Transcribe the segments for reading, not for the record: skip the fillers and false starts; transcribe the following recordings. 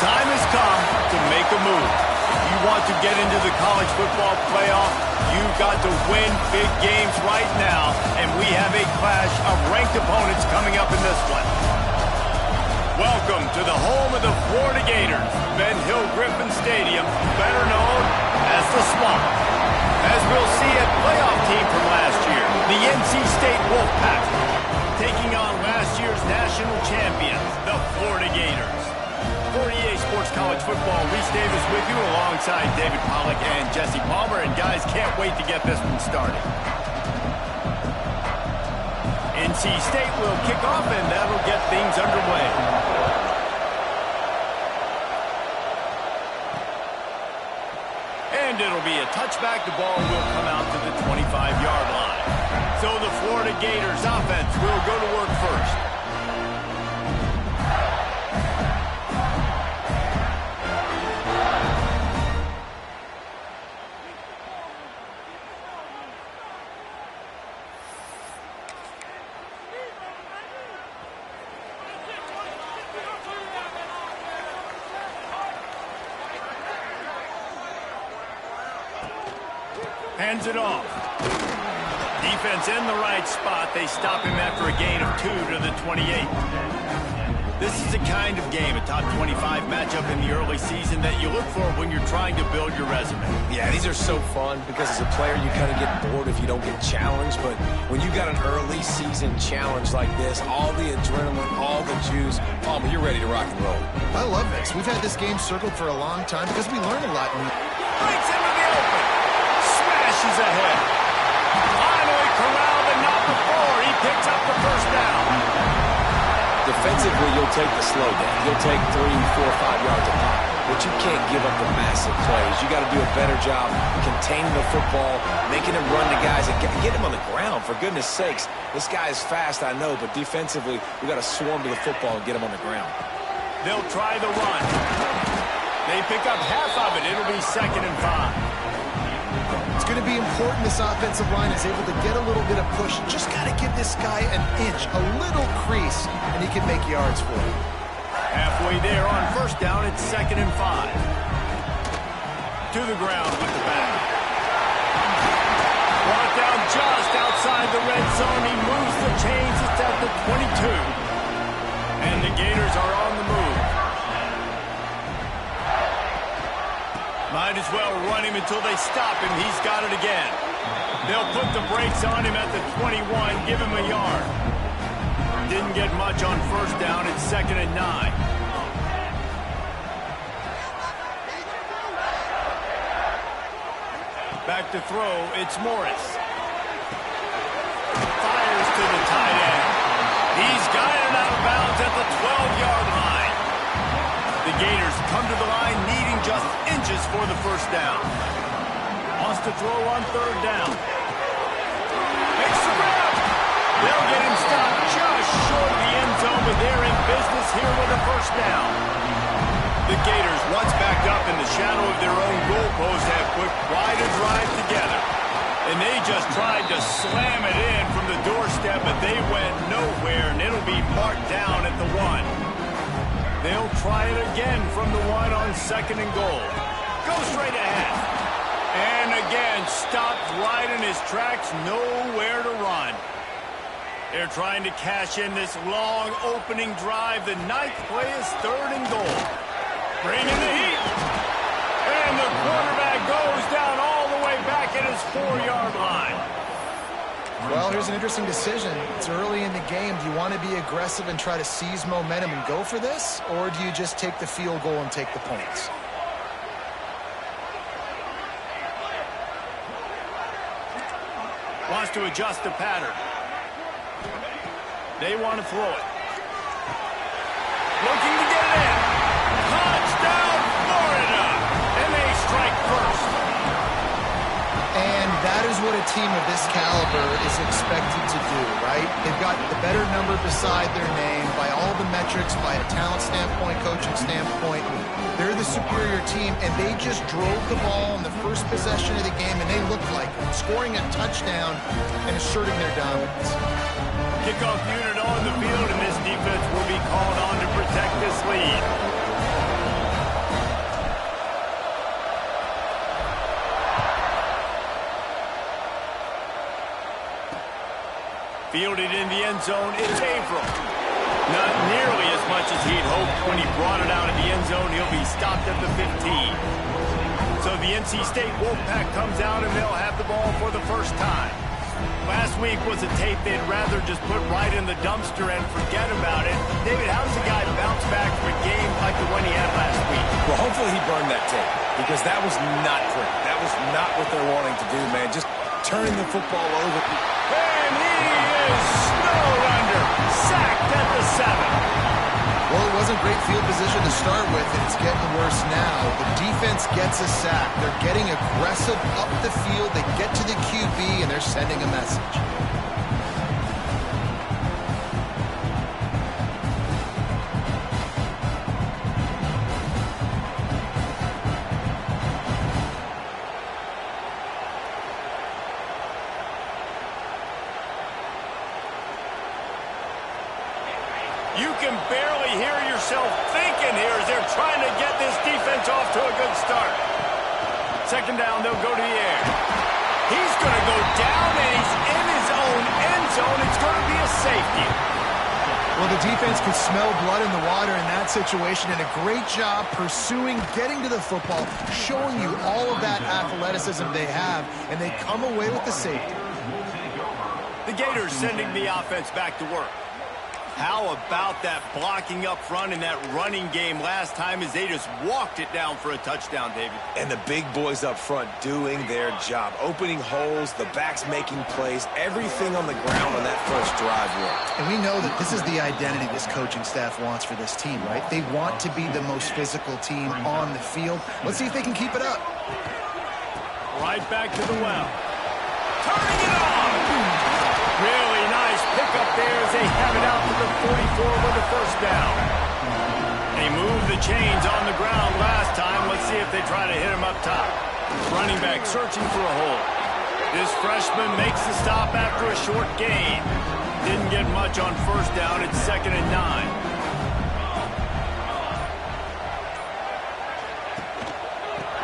time has come to make a move. If you want to get into the college football playoff, you've got to win big games right now, and we have a clash of ranked opponents coming up in this one. Welcome to the home of the Florida Gators, Ben Hill Griffin Stadium, better known as the Swamp. As we'll see a playoff team from last year, the NC State Wolfpack, taking on last year's national champions, the Florida Gators. For EA Sports College Football, Reese Davis with you alongside David Pollack and Jesse Palmer. And guys, can't wait to get this one started. NC State will kick off, and that'll get things underway. And it'll be a touchback. The ball will come out to the 25-yard line. So the Florida Gators offense will go to work first. Hands it off. Defense in the right spot. They stop him after a gain of 2 to the 28. This is the kind of game, a top 25 matchup in the early season that you look for when you're trying to build your resume. Yeah, these are so fun because as a player you kind of get bored if you don't get challenged, but when you got an early season challenge like this, all the adrenaline, all the juice, Palmer, you're ready to rock and roll. I love this. We've had this game circled for a long time because we learn a lot. Breaks into the open. Smashes ahead. Finally corralled, but not before. He picks up the first down. Defensively, you'll take the slow down. You'll take 3, 4, 5 yards a pop. But you can't give up the massive plays. You got to do a better job containing the football, making him run to guys, and get him on the ground, for goodness sakes. This guy is fast, I know, but defensively, we got to swarm to the football and get him on the ground. They'll try the run. They pick up half of it. It'll be 2nd and 5. It's going to be important this offensive line is able to get a little bit of push. Just got to give this guy an inch, a little crease, and he can make yards for you. Halfway there on first down, it's 2nd and 5. To the ground with the back. Brought down just outside the red zone. He moves the chains. It's at the 22. And the Gators are on the move. Might as well run him until they stop him. He's got it again. They'll put the brakes on him at the 21, give him a yard. Didn't get much on first down. It's 2nd and 9. Back to throw. It's Morris. Fires to the tight end. He's got it out of bounds at the 12-yard line. The Gators come to the line needing just inches for the first down. Wants to throw on 3rd down. Makes the grab. They'll get him stopped just short of the end zone, but they're in business here with a first down. The Gators, once backed up in the shadow of their own goalpost, have put quite a drive together. And they just tried to slam it in from the doorstep, but they went nowhere, and it'll be marked down at the 1. They'll try it again from the 1 on 2nd and goal. Go straight ahead. And again, stopped right in his tracks, nowhere to run. They're trying to cash in this long opening drive. The 9th play is 3rd and goal. Bring in the heat. And the quarterback goes down all the way back at his 4-yard line. Well, here's an interesting decision. It's early in the game. Do you want to be aggressive and try to seize momentum and go for this? Or do you just take the field goal and take the points? Wants to adjust the pattern. They want to throw it. Looking to get it in. Touchdown, Florida! And they strike first. And that is what a team of this caliber is expected to do, right? They've got the better number beside their name by all the metrics, by a talent standpoint, coaching standpoint. They're the superior team, and they just drove the ball in the first possession of the game, and they looked like scoring a touchdown and asserting their dominance. Kickoff unit on the field, and this defense will be called on to protect this lead. Fielded in the end zone, it's Avram. Not nearly as much as he'd hoped when he brought it out in the end zone. He'll be stopped at the 15. So the NC State Wolfpack comes out and they'll have the ball for the first time. Last week was a tape they'd rather just put right in the dumpster and forget about it. David, how does a guy bounce back from a game like the one he had last week? Well, hopefully he burned that tape because that was not pretty. That was not what they're wanting to do, man. Just turning the football over. And he is snowed under. Sacked at the 7. Well, it wasn't great field position to start with, and it's getting worse now. The defense gets a sack. They're getting aggressive up the field. They get to the QB, and they're sending a message. You can barely hear yourself thinking here as they're trying to get this defense off to a good start. Second down, they'll go to the air. He's going to go down, and he's in his own end zone. It's going to be a safety. Well, the defense could smell blood in the water in that situation, and a great job pursuing, getting to the football, showing you all of that athleticism they have, and they come away with the safety. The Gators sending the offense back to work. How about that blocking up front in that running game last time as they just walked it down for a touchdown, David? And the big boys up front doing their job. Opening holes, the backs making plays, everything on the ground on that first drive worked. And we know that this is the identity this coaching staff wants for this team, right? They want to be the most physical team on the field. Let's see if they can keep it up. Right back to the well. Turning it on! Really nice pickup there as they have it out to the 44 with a first down. They moved the chains on the ground last time. Let's see if they try to hit him up top. Running back searching for a hole. This freshman makes the stop after a short gain. Didn't get much on first down. It's 2nd and 9.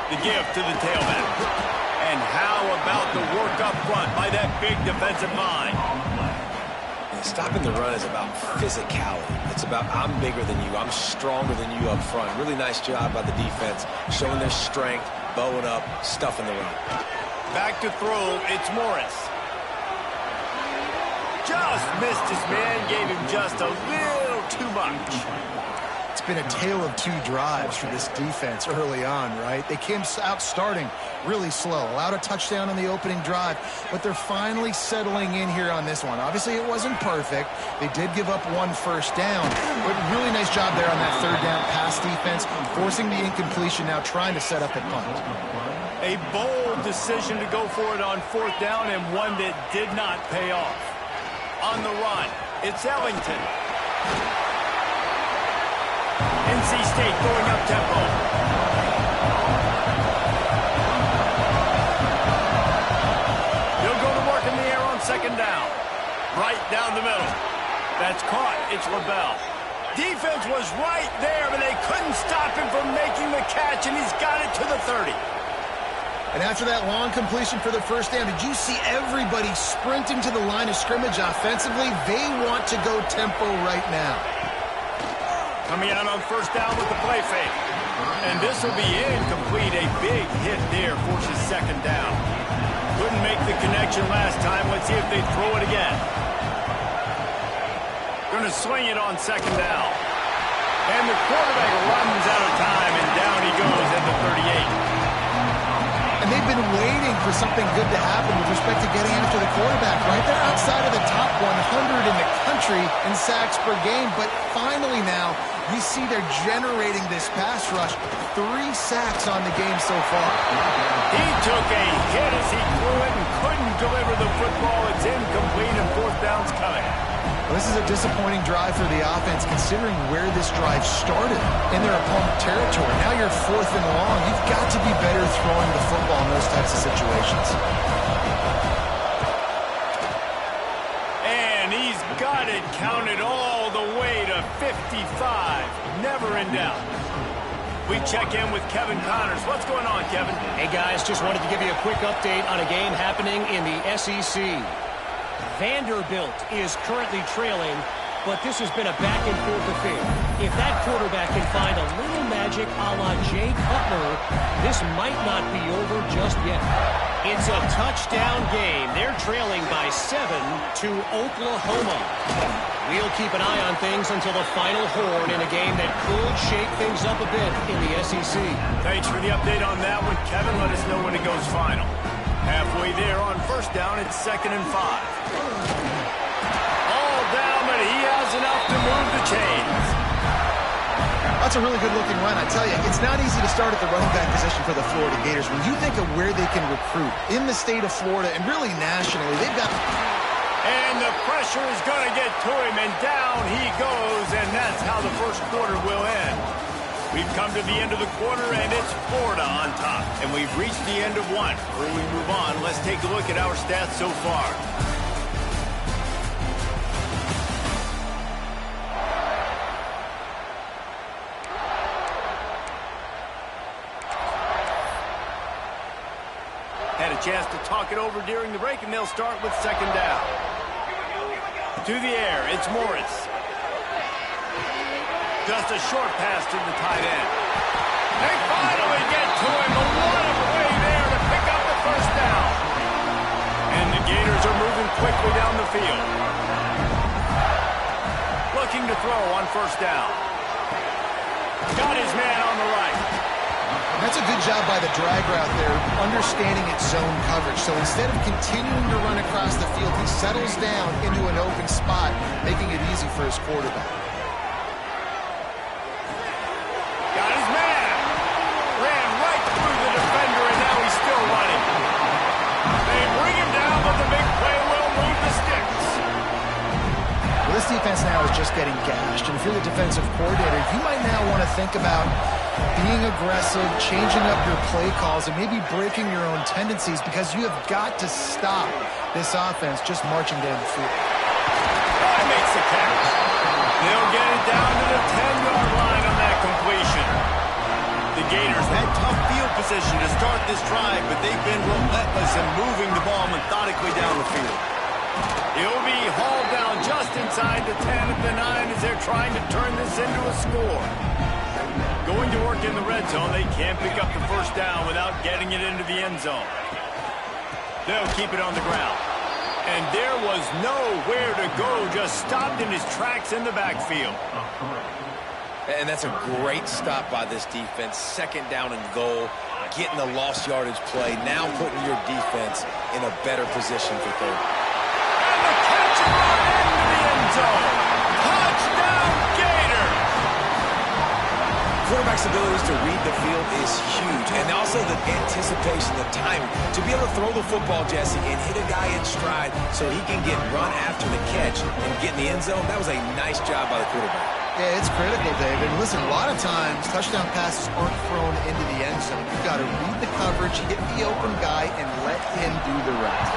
The give to the tailback. And how about the work up front by that big defensive line? Stopping the run is about physicality. It's about I'm bigger than you. I'm stronger than you up front. Really nice job by the defense, showing their strength, bowing up, stuffing the run. Back to throw, it's Morris. Just missed his man, gave him just a little too much. It's been a tale of two drives for this defense early on, right? They came out starting really slow, allowed a touchdown on the opening drive, but they're finally settling in here on this one. Obviously, it wasn't perfect. They did give up one first down, but really nice job there on that third down pass defense, forcing the incompletion, now trying to set up a punt. A bold decision to go for it on fourth down, and one that did not pay off. On the run, it's Ellington. NC State going up tempo. They'll go to work in the air on second down. Right down the middle. That's caught. It's LaBelle. Defense was right there, but they couldn't stop him from making the catch, and he's got it to the 30. And after that long completion for the first down, did you see everybody sprinting to the line of scrimmage offensively? They want to go tempo right now. Coming out on first down with the play fake. And this will be incomplete. A big hit there forces second down. Couldn't make the connection last time. Let's see if they throw it again. Going to swing it on second down. And the quarterback runs out of time, and down he goes at the 38. And they've been waiting for something good to happen with respect to getting after the quarterback, right? They're outside of the top 100 in the country in sacks per game, but finally now you see they're generating this pass rush. 3 sacks on the game so far. He took a hit as he threw it and couldn't deliver the football. It's incomplete, and fourth down's coming. Well, this is a disappointing drive for the offense considering where this drive started in their opponent territory. Now you're 4th and long. You've got to be better throwing the football in those types of situations. And he's got it counted all the way to 55. Never in doubt. We check in with Kevin Connors. What's going on, Kevin? Hey, guys, just wanted to give you a quick update on a game happening in the SEC. Vanderbilt is currently trailing, but this has been a back-and-forth affair. If that quarterback can find a little magic a la Jay Cutler, this might not be over just yet. It's a touchdown game. They're trailing by 7 to Oklahoma. We'll keep an eye on things until the final horn in a game that could shake things up a bit in the SEC. Thanks for the update on that one, Kevin. Let us know when it goes final. Halfway there on first down, it's 2nd and 5. Down, but he has enough to move the chains. That's a really good-looking run. I tell you, it's not easy to start at the running back position for the Florida Gators. When you think of where they can recruit in the state of Florida and really nationally, they've got... And the pressure is going to get to him, and down he goes, and that's how the first quarter will end. We've come to the end of the quarter, and it's Florida on top. And we've reached the end of one. Before we move on, let's take a look at our stats so far. Had a chance to talk it over during the break, and they'll start with 2nd down. To the air, it's Morris. Just a short pass to the tight end. They finally get to him. The one-way there to pick up the first down. And the Gators are moving quickly down the field. Looking to throw on first down. Got his man on the right. That's a good job by the drag route there, understanding its zone coverage. So instead of continuing to run across the field, he settles down into an open spot, making it easy for his quarterback. Got his man. Ran right through the defender, and now he's still running. They bring him down, but the big play will move the sticks. Well, this defense now is just getting gashed. And if you're the defensive coordinator, you might now want to think about being aggressive, changing up your play calls, and maybe breaking your own tendencies, because you have got to stop this offense just marching down the field. That makes the catch. They'll get it down to the 10-yard line on that completion. The Gators had tough field position to start this drive, but they've been relentless in moving the ball methodically down the field. He'll be hauled down just inside the 10 at the 9 as they're trying to turn this into a score. Going to work in the red zone, they can't pick up the first down without getting it into the end zone. They'll keep it on the ground. And there was nowhere to go, just stopped in his tracks in the backfield. And that's a great stop by this defense. 2nd down and goal, getting the lost yardage play, now putting your defense in a better position for third. And the catch right into the end zone. Touchdown, Gators! Quarterback's abilities to read the field is huge, and also the anticipation, the timing. To be able to throw the football, Jesse, and hit a guy in stride so he can get run after the catch and get in the end zone, that was a nice job by the quarterback. Yeah, it's critical, David. Listen, a lot of times touchdown passes aren't thrown into the end zone. You've got to read the coverage, hit the open guy, and let him do the rest.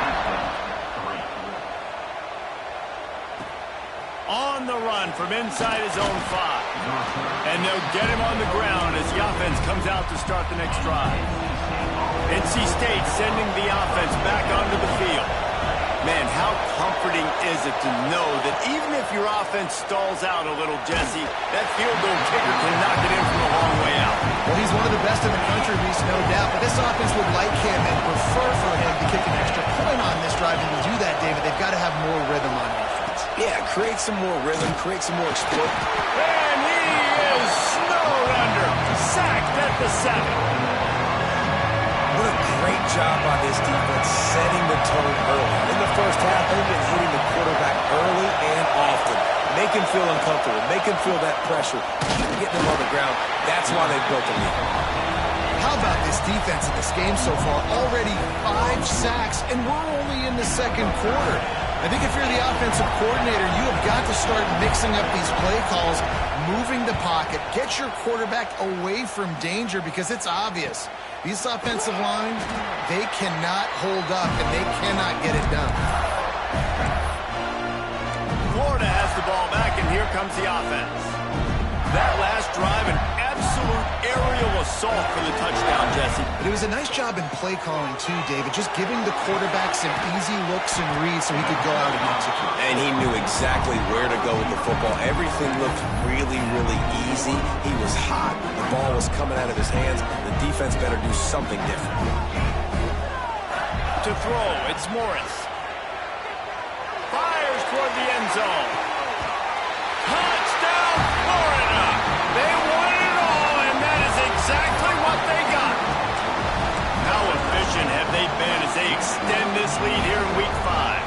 On the run from inside his own 5. And they'll get him on the ground as the offense comes out to start the next drive. NC State sending the offense back onto the field. Man, how comforting is it to know that even if your offense stalls out a little, Jesse, that field goal kicker can knock it in from a long way out. Well, he's one of the best in the country, Reese, no doubt. But this offense would like him and prefer for him to kick an extra point on this drive. And to do that, David, they've got to have more rhythm on offense. Yeah, create some more rhythm, create some more exploit. And he is snowed under, sacked at the 7. What a great job by this defense setting the tone early. In the first half, they've been hitting the quarterback early and often. Make him feel uncomfortable. Make him feel that pressure. Keep getting him on the ground. That's why they've built the lead. How about this defense in this game so far? Already 5 sacks, and we're only in the second quarter. I think if you're the offensive coordinator, you have got to start mixing up these play calls, moving the pocket, get your quarterback away from danger, because it's obvious. These offensive lines, they cannot hold up, and they cannot get it done. Florida has the ball back, and here comes the offense. That last drive, an absolute aerial assault salt for the touchdown, Jesse. But it was a nice job in play calling, too, David, just giving the quarterback some easy looks and reads so he could go out and execute. And he knew exactly where to go with the football. Everything looked really, really easy. He was hot. The ball was coming out of his hands. The defense better do something different. To throw, it's Morris. Fires toward the end zone. Touchdown, Florida! They won it all, and that is exactly what they got. How efficient have they been as they extend this lead here in Week 5?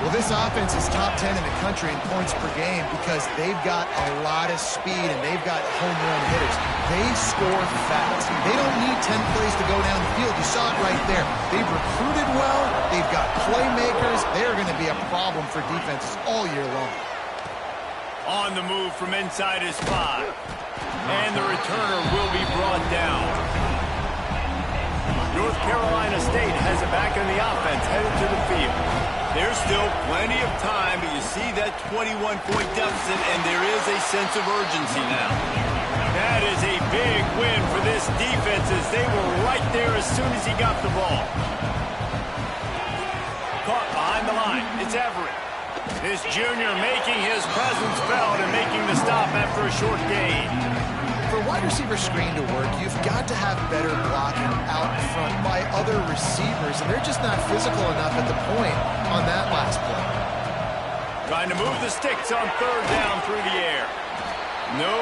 Well, this offense is top 10 in the country in points per game because they've got a lot of speed and they've got home run hitters. They score fast. They don't need 10 plays to go down the field. You saw it right there. They've recruited well. They've got playmakers. They're going to be a problem for defenses all year long. On the move from inside his 5. And the returner will be brought down. North Carolina State has it back in the offense, headed to the field. There's still plenty of time, but you see that 21-point deficit, and there is a sense of urgency now. That is a big win for this defense as they were right there as soon as he got the ball. Caught behind the line. It's Everett. This junior making his presence felt and making the stop after a short gain. For a wide receiver screen to work, you've got to have better blocking out in front by other receivers, and they're just not physical enough at the point on that last play. Trying to move the sticks on third down through the air. No,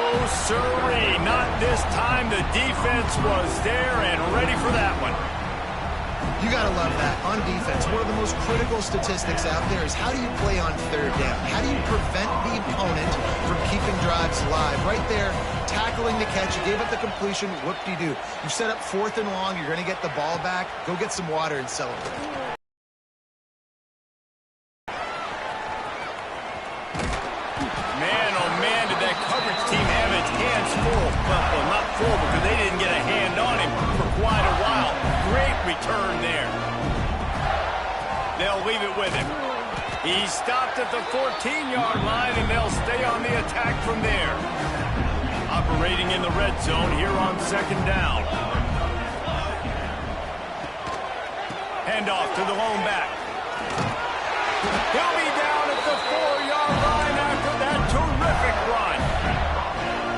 sirree, not this time. The defense was there and ready for that one. You got to love that. On defense, one of the most critical statistics out there is how do you play on third down? How do you prevent the opponent from keeping drives alive? Right there, tackling the catch. You gave up the completion. Whoop-de-doo. You set up 4th and long. You're going to get the ball back. Go get some water and celebrate. Man, oh man, did that coverage team have its hands full. Well, not full because they didn't get a hand on him for quite a while. Great return there. They'll leave it with him. He stopped at the 14-yard line, and they'll stay on the attack from there. Operating in the red zone here on 2nd down. Handoff to the lone back. He'll be down at the 4-yard line after that terrific run.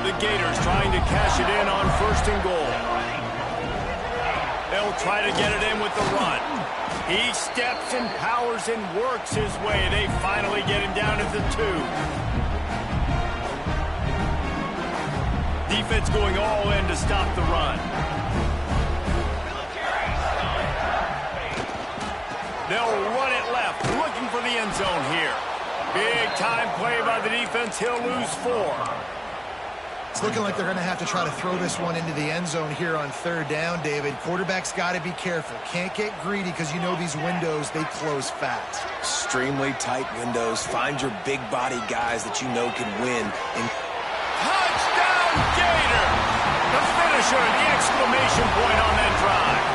The Gators trying to cash it in on 1st and goal. They'll try to get it in with the run. He steps and powers and works his way. They finally get him down at the 2. Defense going all in to stop the run. They'll run it left, looking for the end zone here. Big time play by the defense. He'll lose 4. It's looking like they're going to have to try to throw this one into the end zone here on 3rd down, David. Quarterback's got to be careful. Can't get greedy because you know these windows, they close fast. Extremely tight windows. Find your big body guys that you know can win. Touchdown, Gator! The finisher, the exclamation point on that drive.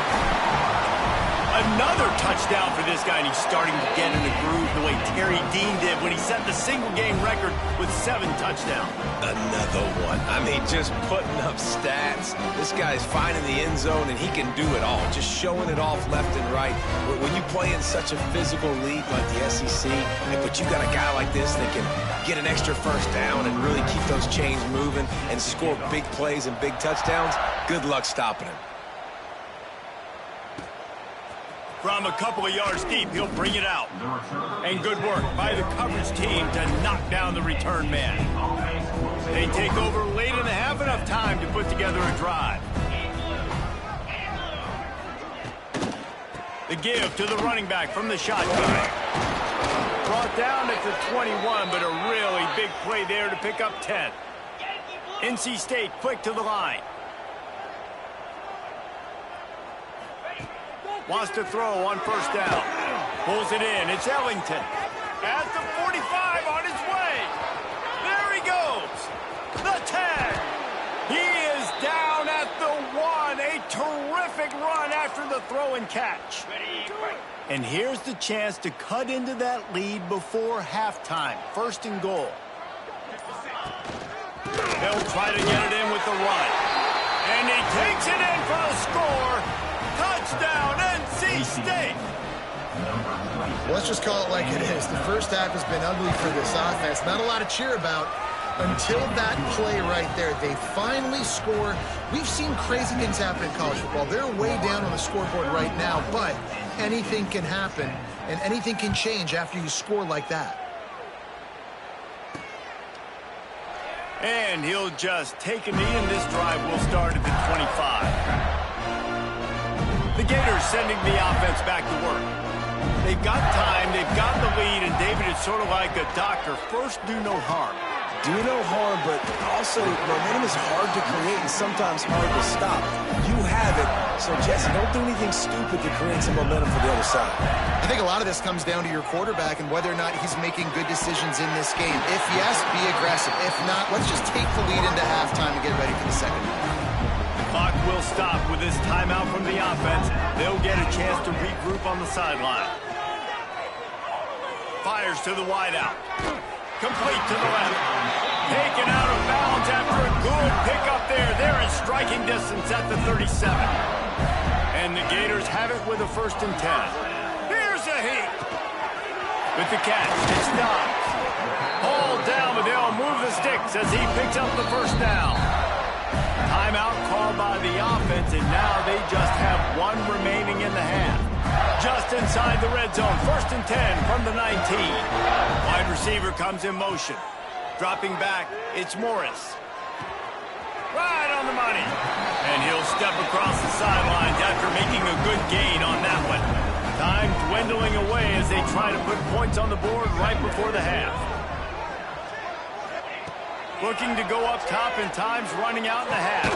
Another touchdown for this guy, and he's starting to get in the groove the way Terry Dean did when he set the single-game record with 7 touchdowns. Another one. I mean, just putting up stats. This guy's finding the end zone, and he can do it all. Just showing it off left and right. When you play in such a physical league like the SEC, but you got a guy like this that can get an extra 1st down and really keep those chains moving and score big plays and big touchdowns, good luck stopping him. From a couple of yards deep, he'll bring it out. And good work by the coverage team to knock down the return man. They take over late and have enough time to put together a drive. The give to the running back from the shotgun. Brought down at the 21, but a really big play there to pick up 10. NC State quick to the line. Wants to throw on 1st down. Pulls it in. It's Ellington. At the 45 on his way. There he goes. The 10. He is down at the 1. A terrific run after the throw and catch. And here's the chance to cut into that lead before halftime. 1st and goal. They'll try to get it in with the run. And he takes it in for the score. Touchdown, NC State. Let's just call it like it is. The first half has been ugly for this offense. Not a lot to cheer about until that play right there. They finally score. We've seen crazy things happen in college football. They're way down on the scoreboard right now, but anything can happen, and anything can change after you score like that. And he'll just take a knee, and this drive will start at the 25. The Gators sending the offense back to work. They've got time, they've got the lead, and David, it's sort of like a doctor. First, do no harm. Do no harm, but also momentum is hard to create and sometimes hard to stop. You have it, so Jesse, don't do anything stupid to create some momentum for the other side. I think a lot of this comes down to your quarterback and whether or not he's making good decisions in this game. If yes, be aggressive. If not, let's just take the lead into halftime and get ready for the second half. The clock will stop with this timeout from the offense. They'll get a chance to regroup on the sideline. Fires to the wideout. Complete to the left. Taken out of bounds after a good pickup there. They're in striking distance at the 37. And the Gators have it with a 1st and 10. Here's a heat. With the catch, it's Dobbs. Hauled down, but they'll move the sticks as he picks up the 1st down. Timeout called by the offense, and now they just have one remaining in the half. Just inside the red zone, 1st and 10 from the 19. Wide receiver comes in motion. Dropping back, it's Morris. Right on the money. And he'll step across the sidelines after making a good gain on that one. Time dwindling away as they try to put points on the board right before the half. Looking to go up top, and time's running out in the half.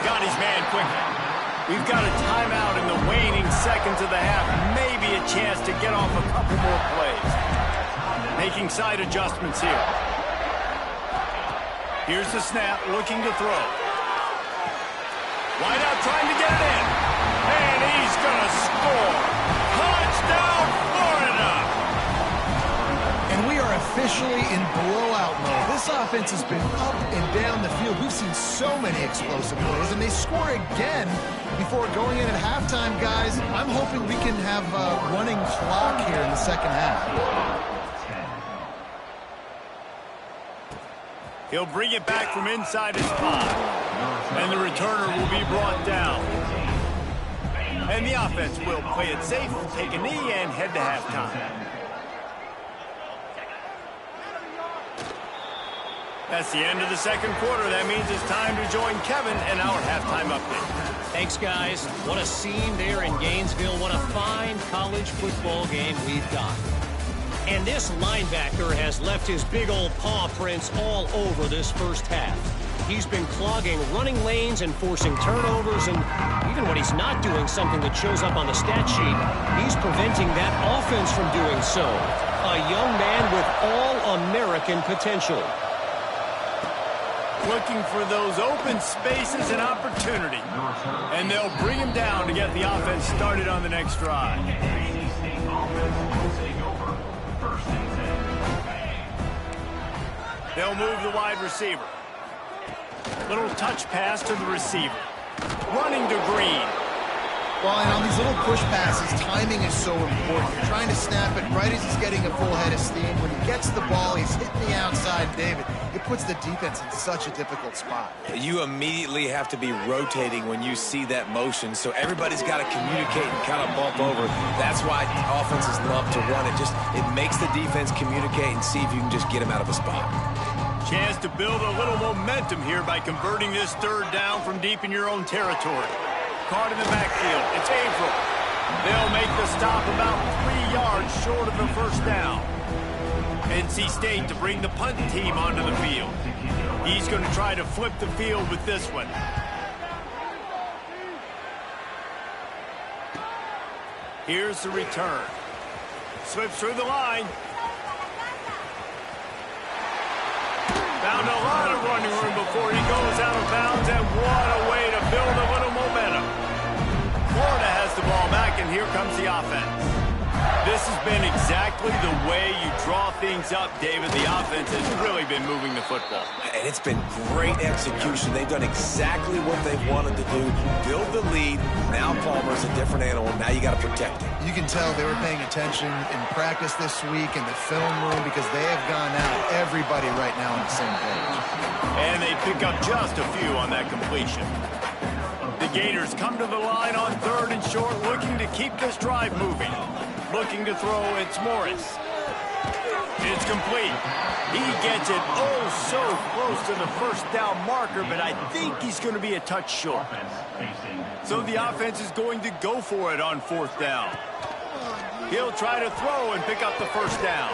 Got his man quickly. We've got a timeout in the waning seconds of the half. Maybe a chance to get off a couple more plays. Making side adjustments here. Here's the snap, looking to throw. Wide out, trying to get it in. And he's going to score. Touchdown, Florida! And we are officially in blowout mode. This offense has been up and down the field. We've seen so many explosive plays, and they score again before going in at halftime, guys. I'm hoping we can have a running clock here in the second half. He'll bring it back from inside his 5. And the returner will be brought down. And the offense will play it safe, take a knee, and head to halftime. That's the end of the second quarter. That means it's time to join Kevin and our halftime update. Thanks, guys. What a scene there in Gainesville. What a fine college football game we've got. And this linebacker has left his big old paw prints all over this first half. He's been clogging running lanes and forcing turnovers, and even when he's not doing something that shows up on the stat sheet, he's preventing that offense from doing so. A young man with all-American potential. Looking for those open spaces and opportunity. And they'll bring him down to get the offense started on the next drive. They'll move the wide receiver. Little touch pass to the receiver. Running to Green. Well, and on these little push passes, timing is so important. You're trying to snap it right as he's getting a full head of steam. When he gets the ball, he's hitting the outside, David. It puts the defense in such a difficult spot. You immediately have to be rotating when you see that motion, so everybody's got to communicate and kind of bump over. That's why offenses love to run it. It makes the defense communicate and see if you can just get him out of a spot. Chance to build a little momentum here by converting this third down from deep in your own territory. Caught in the backfield. It's Averill. They'll make the stop about 3 yards short of the first down. NC State to bring the punt team onto the field. He's going to try to flip the field with this one. Here's the return. Slips through the line. Found a lot of running room before he goes out of bounds, and what a way to build a little momentum. Florida has the ball back, and here comes the offense. This has been exactly the way you draw things up, David. The offense has really been moving the football. And it's been great execution. They've done exactly what they've wanted to do. Build the lead. Now Palmer's a different animal. Now you got to protect him. You can tell they were paying attention in practice this week in the film room because they have gone out, everybody right now on the same page. And they pick up just a few on that completion. The Gators come to the line on 3rd and short, looking to keep this drive moving. Looking to throw, it's Morris. It's complete. He gets it oh so close to the first down marker, but I think he's going to be a touch short. So the offense is going to go for it on 4th down. He'll try to throw and pick up the first down.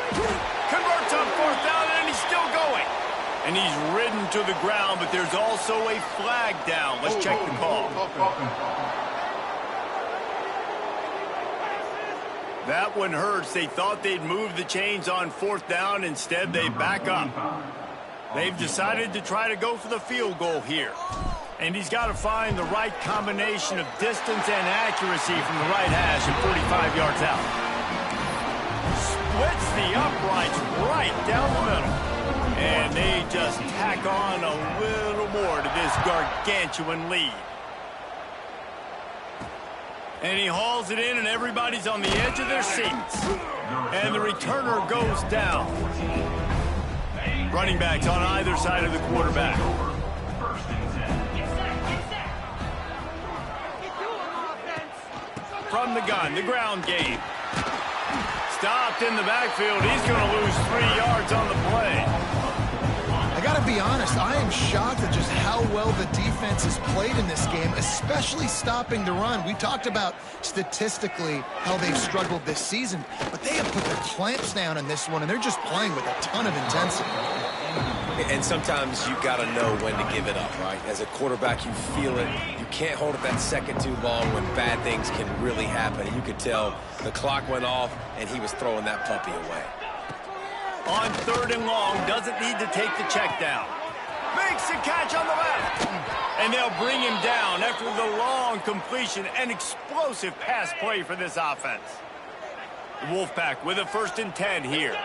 Converts on 4th down, and he's still going. And he's ridden to the ground, but there's also a flag down. Let's check the call. That one hurts. They thought they'd move the chains on 4th down. Instead, they back up. They've decided to try to go for the field goal here. And he's got to find the right combination of distance and accuracy from the right hash and 45 yards out. Splits the uprights right down the middle. And they just tack on a little more to this gargantuan lead. And he hauls it in, and everybody's on the edge of their seats. And the returner goes down. Running backs on either side of the quarterback. From the gun, the ground game. Stopped in the backfield. He's going to lose 3 yards on the play. I got to be honest, I am shocked at just how well the defense has played in this game, especially stopping the run. We talked about statistically how they've struggled this season, but they have put the clamps down in this one, and they're just playing with a ton of intensity. And sometimes you got to know when to give it up, right? As a quarterback, you feel it. You can't hold it that second too long when bad things can really happen. And you could tell the clock went off, and he was throwing that puppy away. On 3rd and long, doesn't need to take the check down. Makes the catch on the left. And they'll bring him down after the long completion. An explosive pass play for this offense. The Wolfpack with a 1st and 10 here.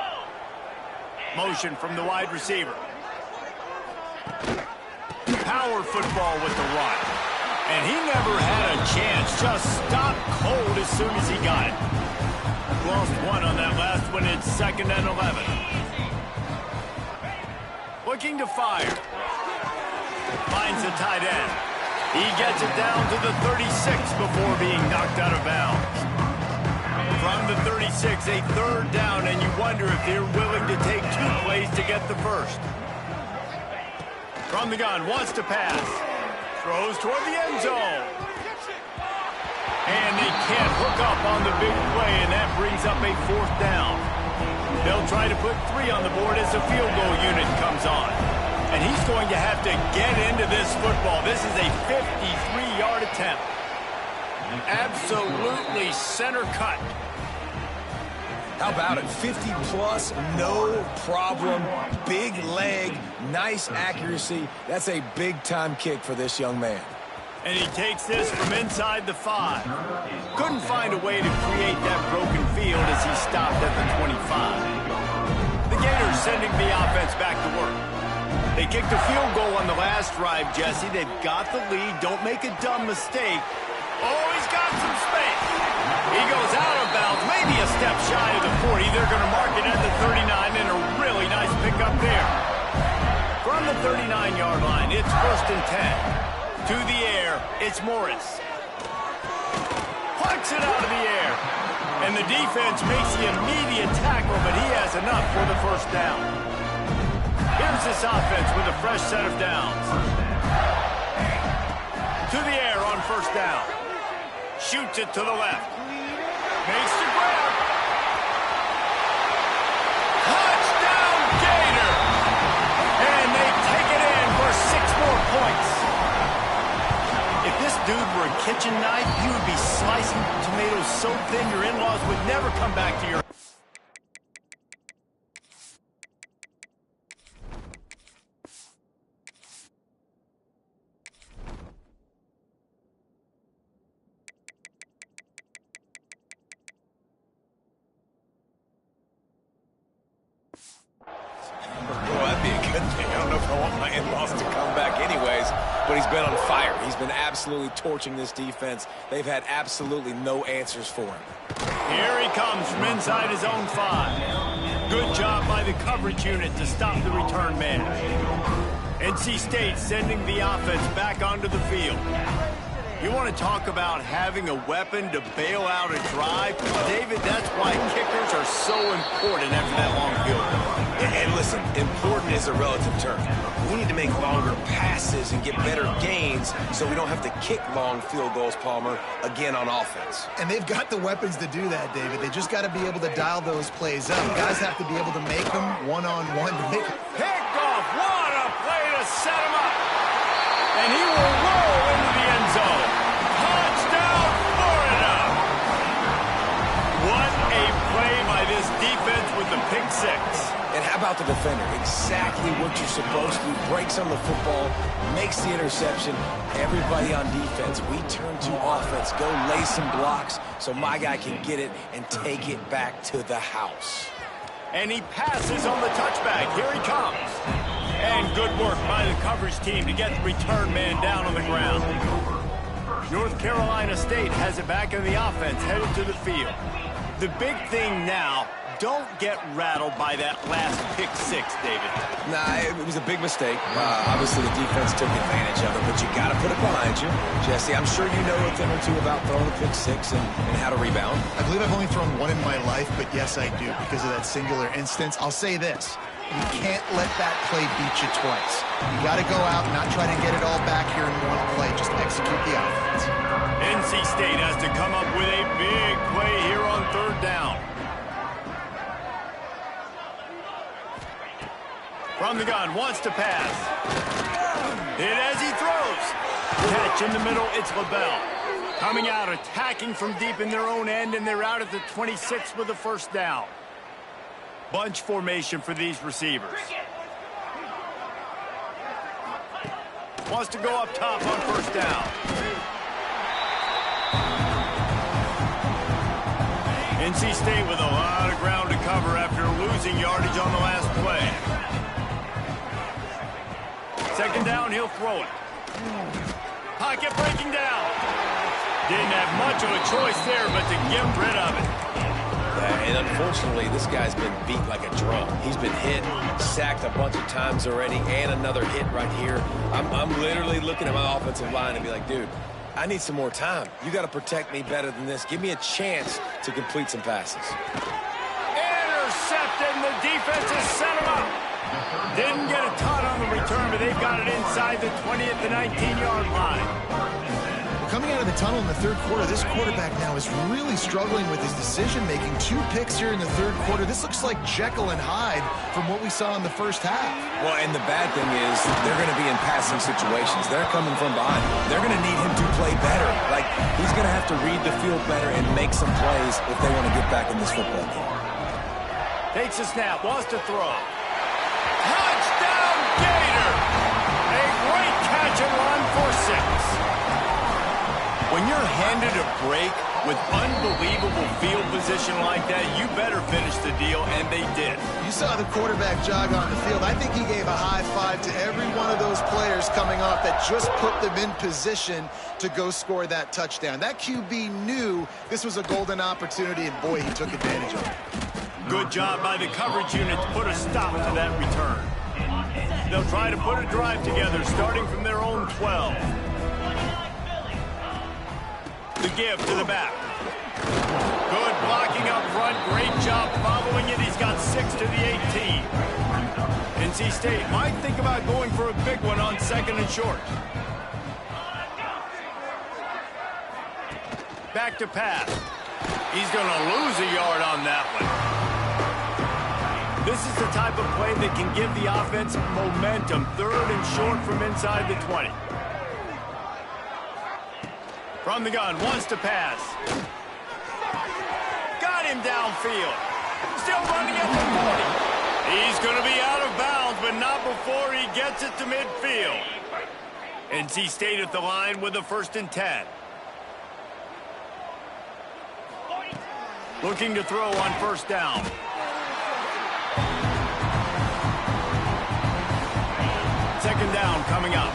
Motion from the wide receiver. Power football with the run. And he never had a chance. Just stopped cold as soon as he got it. Lost 1 on that last one. It's 2nd and 11. Looking to fire. Finds the tight end. He gets it down to the 36 before being knocked out of bounds. From the 36, a 3rd down, and you wonder if they're willing to take 2 plays to get the first. From the gun, wants to pass. Throws toward the end zone. And they can't hook up on the big play, and that brings up a 4th down. They'll try to put 3 on the board as the field goal unit comes on. And he's going to have to get into this football. This is a 53-yard attempt. Absolutely center cut. How about it? 50-plus, no problem. Big leg, nice accuracy. That's a big-time kick for this young man. And he takes this from inside the 5. Couldn't find a way to create that broken field as he stopped at the 25. The Gators sending the offense back to work. They kicked a field goal on the last drive, Jesse. They've got the lead. Don't make a dumb mistake. Oh, he's got some space. He goes out of bounds, maybe a step shy of the 40. They're going to mark it at the 39, and a really nice pickup there. From the 39-yard line, it's 1st and 10. To the air, it's Morris. Plucks it out of the air. And the defense makes the immediate tackle, but he has enough for the 1st down. Here's this offense with a fresh set of downs. To the air on 1st down. Shoots it to the left. Makes the grab. Touchdown, Gator! And they take it in for 6 more points. If this dude were a kitchen knife, he would be slicing tomatoes so thin your in-laws would never come back to your good thing. I don't know if I want my in-laws to come back anyways, but he's been on fire. He's been absolutely torching this defense. They've had absolutely no answers for him. Here he comes from inside his own 5. Good job by the coverage unit to stop the return man. NC State sending the offense back onto the field. You want to talk about having a weapon to bail out a drive? David, that's why kickers are so important after that long field goal. And listen, important is a relative term. We need to make longer passes and get better gains so we don't have to kick long field goals, Palmer, again on offense. And they've got the weapons to do that, David. They just got to be able to dial those plays up. Guys have to be able to make them one-on-one. Picked off. What a play to set him up. And he will roll into the end zone. Touchdown, Florida. What a play by this defense with the pick 6. And how about the defender? Exactly what you're supposed to do. Breaks on the football, makes the interception. Everybody on defense, we turn to offense. Go lay some blocks so my guy can get it and take it back to the house. And he passes on the touchback. Here he comes. And good work by the coverage team to get the return man down on the ground. North Carolina State has it back in the offense, headed to the field. The big thing now, don't get rattled by that last pick 6, David. Nah, it was a big mistake. Obviously, the defense took advantage of it, but you got to put it behind you. Jesse, I'm sure you know a thing or two about throwing a pick 6 and how to rebound. I believe I've only thrown one in my life, but yes, I do because of that singular instance. I'll say this. You can't let that play beat you twice. You got to go out and not try to get it all back here in one play. Just execute the offense. NC State has to come up with a big play here on 3rd down. From the gun, wants to pass. Hit as he throws. Catch in the middle, it's LaBelle. Coming out, attacking from deep in their own end, and they're out at the 26 with the 1st down. Bunch formation for these receivers. Wants to go up top on 1st down. NC State with a lot of ground to cover after losing yardage on the last play. 2nd down, he'll throw it. Pocket breaking down. Didn't have much of a choice there, but to get rid of it. And unfortunately, this guy's been beat like a drum. He's been hit, sacked a bunch of times already, and another hit right here. I'm literally looking at my offensive line and be like, dude, I need some more time. You got to protect me better than this. Give me a chance to complete some passes. Intercepted, and the defense has set him up. Didn't get a ton on the return, but they've got it inside the 20 at the 19-yard line. Coming out of the tunnel in the 3rd quarter, this quarterback now is really struggling with his decision-making. 2 picks here in the 3rd quarter. This looks like Jekyll and Hyde from what we saw in the 1st half. Well, and the bad thing is they're going to be in passing situations. They're coming from behind. They're going to need him to play better. Like, he's going to have to read the field better and make some plays if they want to get back in this football game. Takes a snap, wants to throw. Touchdown, Gator! A great catch and run for 6. When you're handed a break with unbelievable field position like that, you better finish the deal, and they did. You saw the quarterback jog on the field. I think he gave a high five to every one of those players coming off that just put them in position to go score that touchdown. That QB knew this was a golden opportunity, and boy, he took advantage of it. Good job by the coverage unit to put a stop to that return. They'll try to put a drive together, starting from their own 12. The give to the back. Good blocking up front. Great job following it. He's got 6 to the 18. NC State might think about going for a big one on 2nd and short. Back to pass. He's going to lose a yard on that one. This is the type of play that can give the offense momentum. 3rd and short from inside the 20. From the gun, wants to pass. Got him downfield. Still running at the 40. He's going to be out of bounds, but not before he gets it to midfield. NC State at the line with a 1st and 10. Looking to throw on 1st down. second down coming up.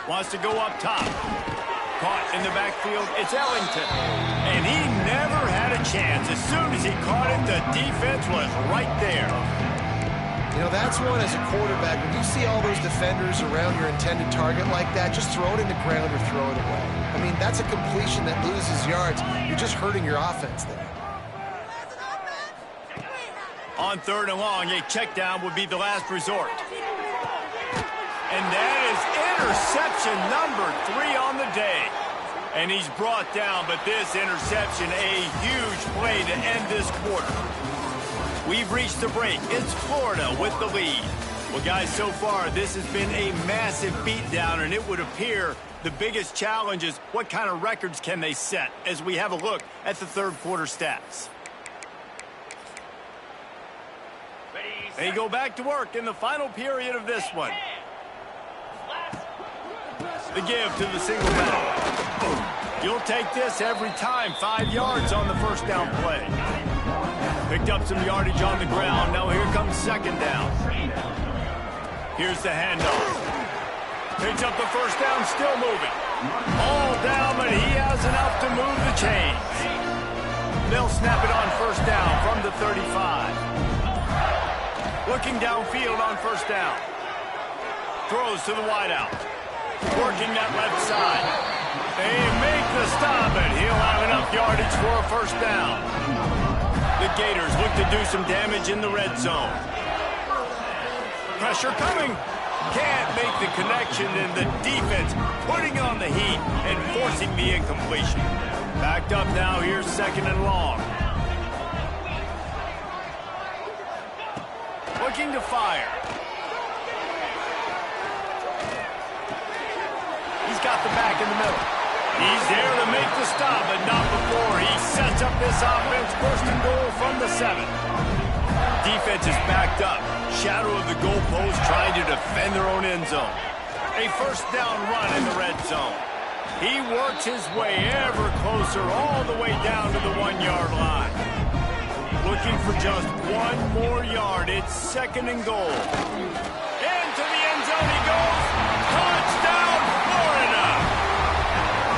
Wants to go up top. Caught in the backfield, it's Ellington. And he never had a chance. As soon as he caught it, the defense was right there. You know, that's one as a quarterback. When you see all those defenders around your intended target like that, just throw it in the ground or throw it away. I mean, that's a completion that loses yards. You're just hurting your offense there. On third and long, a check down would be the last resort. And that is interception number 3 on the day. And he's brought down, but this interception, a huge play to end this quarter. We've reached the break. It's Florida with the lead. Well, guys, so far, this has been a massive beatdown, and it would appear the biggest challenge is what kind of records can they set as we have a look at the third quarter stats. They go back to work in the final period of this one. The give to the single back. You'll take this every time. 5 yards on the first down play. Picked up some yardage on the ground. Now here comes second down. Here's the handoff. Picks up the first down, still moving. All down, but he has enough to move the chains. They'll snap it on first down from the 35. Looking downfield on first down. Throws to the wideout. Working that left side. They make the stop, and he'll have enough yardage for a first down. The Gators look to do some damage in the red zone. Pressure coming. Can't make the connection, and the defense putting on the heat and forcing the incompletion. Backed up now, here's second and long. Looking to fire. He's got the back in the middle. He's there to make the stop, but not before he sets up this offense. First and goal from the 7. Defense is backed up. Shadow of the goalpost trying to defend their own end zone. A first down run in the red zone. He works his way ever closer all the way down to the 1-yard line. Looking for just 1 more yard. It's second and goal. Into the end zone he goes. Touchdown, Florida!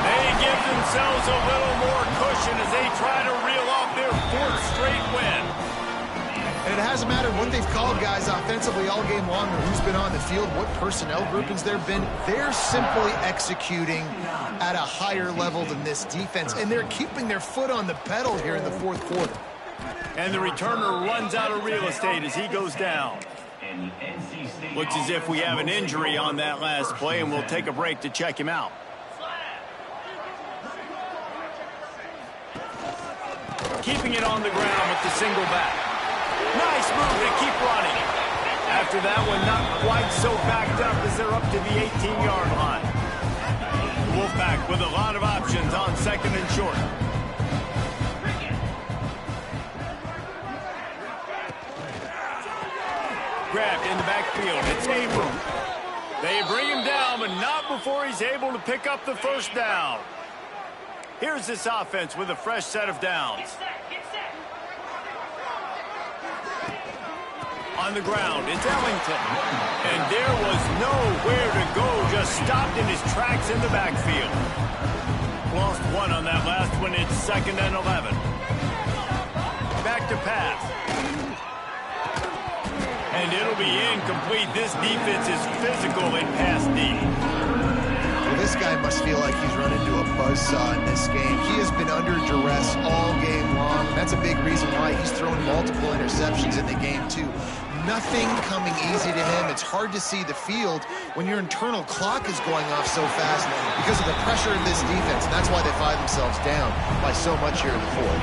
They give themselves a little more cushion as they try to reel off their 4th straight win. And it hasn't mattered what they've called, guys, offensively all game long, or who's been on the field, what personnel groupings there have been. They're simply executing at a higher level than this defense, and they're keeping their foot on the pedal here in the 4th quarter. And the returner runs out of real estate as he goes down. Looks as if we have an injury on that last play, and we'll take a break to check him out. Keeping it on the ground with the single back. Nice move to keep running. After that one, not quite so backed up as they're up to the 18-yard line. Wolfpack with a lot of options on second and short. Grabbed in the backfield. It's Abram. They bring him down, but not before he's able to pick up the first down. Here's this offense with a fresh set of downs. On the ground, it's Ellington. And there was nowhere to go, just stopped in his tracks in the backfield. Lost 1 on that last one. It's second and 11. Back to pass. And it'll be incomplete. This defense is physical in pass deep. Well, this guy must feel like he's run into a buzzsaw in this game. He has been under duress all game long. That's a big reason why he's thrown multiple interceptions in the game, too. Nothing coming easy to him. It's hard to see the field when your internal clock is going off so fast because of the pressure of this defense. And that's why they find themselves down by so much here in the 4th.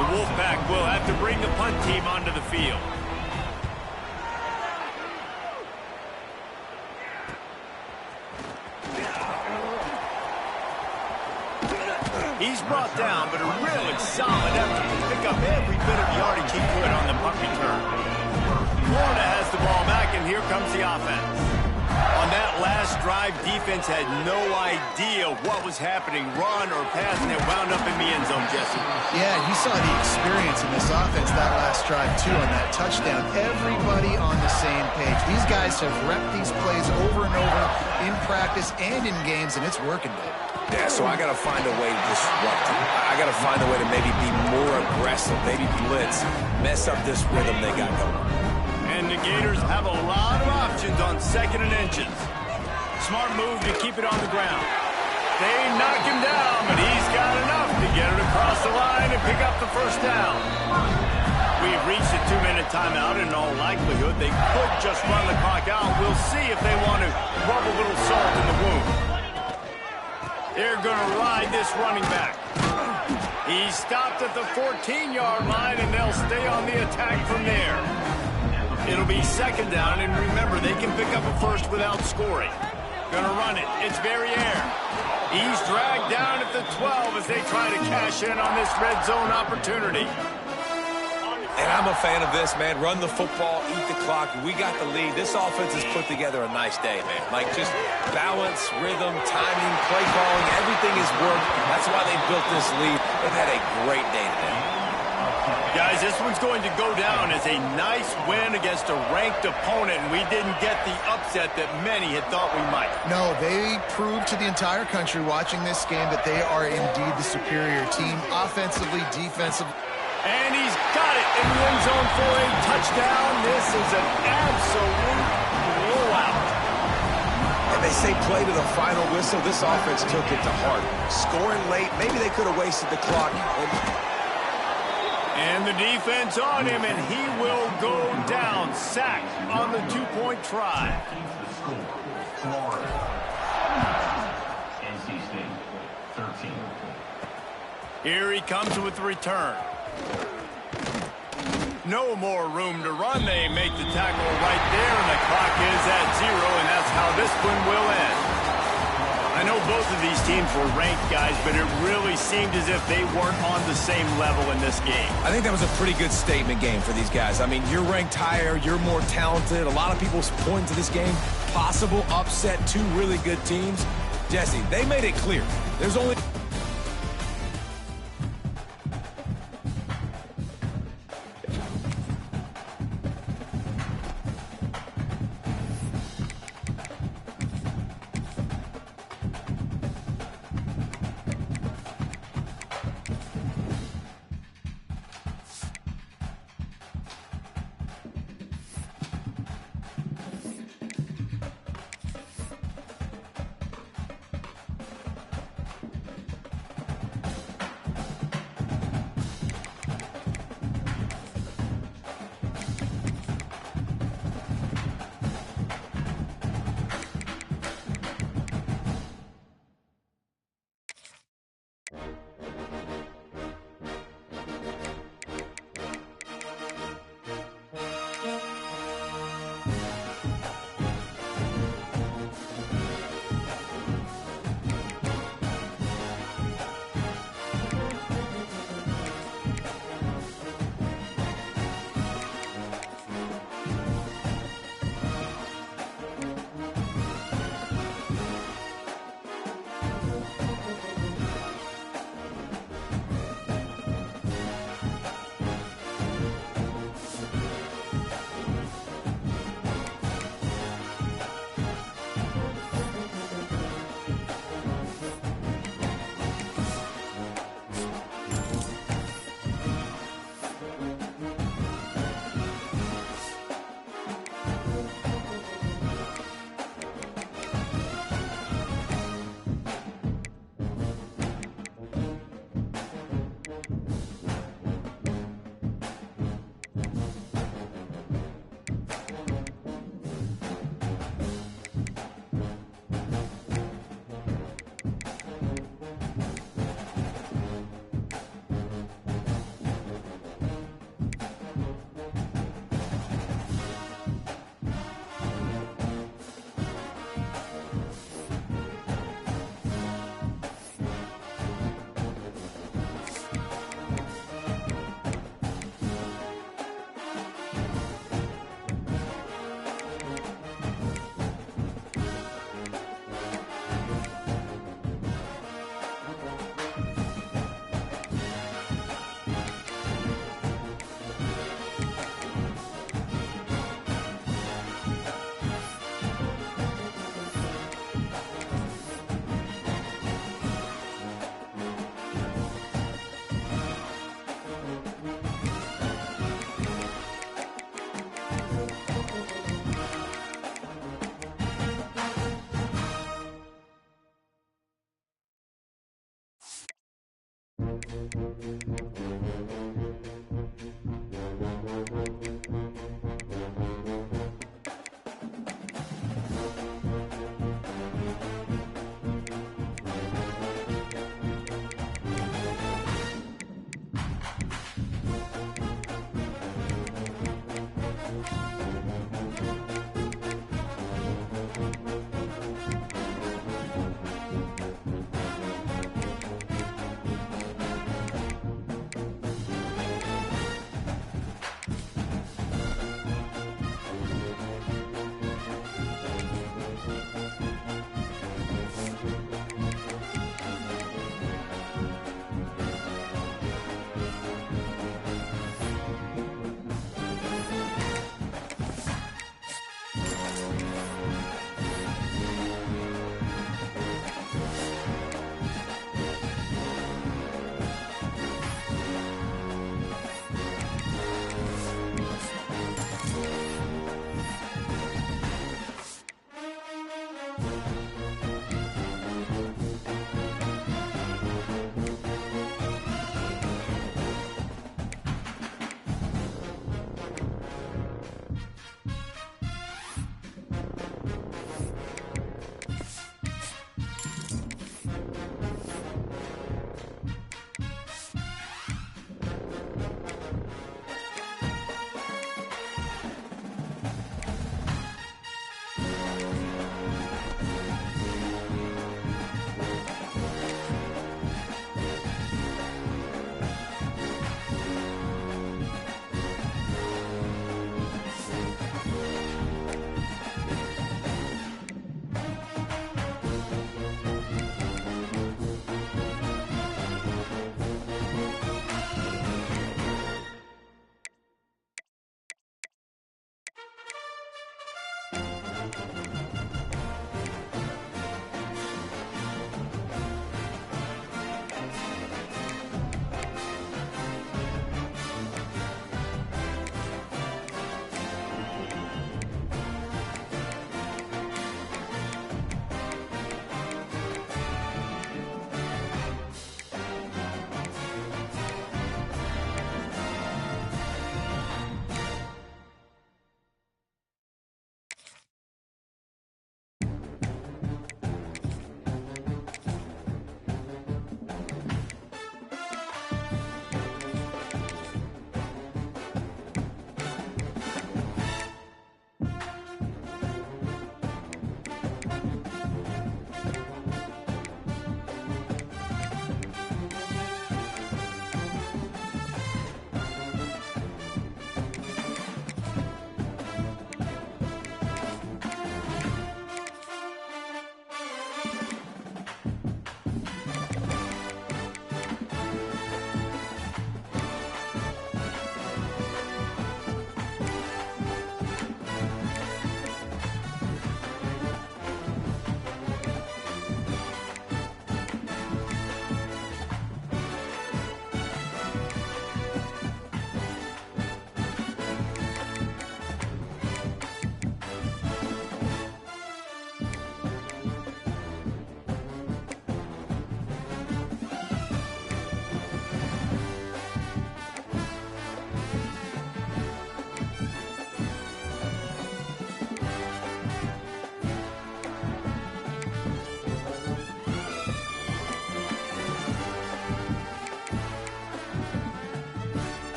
The Wolfpack will have to bring the punt team onto the field. He's brought down, but a really solid effort to pick up every bit of yardage he could on the punt return. Florida has the ball back, and here comes the offense. On that last drive, defense had no idea what was happening, run or pass, and it wound up in the end zone, Jesse. Yeah, you saw the experience in this offense that last drive, too, on that touchdown. Everybody on the same page. These guys have repped these plays over and over in practice and in games, and it's working, Dave. Yeah, so I got to find a way to disrupt it. I got to find a way to maybe be more aggressive, maybe blitz, mess up this rhythm they got going. And the Gators have a lot of options on 2nd and inches. Smart move to keep it on the ground. They knock him down, but he's got enough to get it across the line and pick up the first down. We've reached a 2-minute timeout, and in all likelihood, they could just run the clock out. We'll see if they want to rub a little salt in the wound. They're going to ride this running back. He stopped at the 14-yard line, and they'll stay on the attack from there. It'll be 2nd down, and remember, they can pick up a first without scoring. Gonna run it. It's Verrier. He's dragged down at the 12 as they try to cash in on this red zone opportunity. And I'm a fan of this, man. Run the football, eat the clock. We got the lead. This offense has put together a nice day, man. Like, just balance, rhythm, timing, play calling, everything has worked. That's why they built this lead. They've had a great day today. Guys, this one's going to go down as a nice win against a ranked opponent, and we didn't get the upset that many had thought we might. No, they proved to the entire country watching this game that they are indeed the superior team, offensively, defensively. And he's got it in the end zone for a touchdown. This is an absolute blowout. And they say play to the final whistle. This offense took it to heart. Scoring late, maybe they could have wasted the clock. And the defense on him, and he will go down. Sacked on the 2-point try. Florida. NC State, 13. Here he comes with the return. No more room to run. They make the tackle right there, and the clock is at 0, and that's how this one will end. I know both of these teams were ranked, guys, but it really seemed as if they weren't on the same level in this game. I think that was a pretty good statement game for these guys. I mean, you're ranked higher, you're more talented. A lot of people point to this game. Possible upset, 2 really good teams. Jesse, they made it clear. There's only...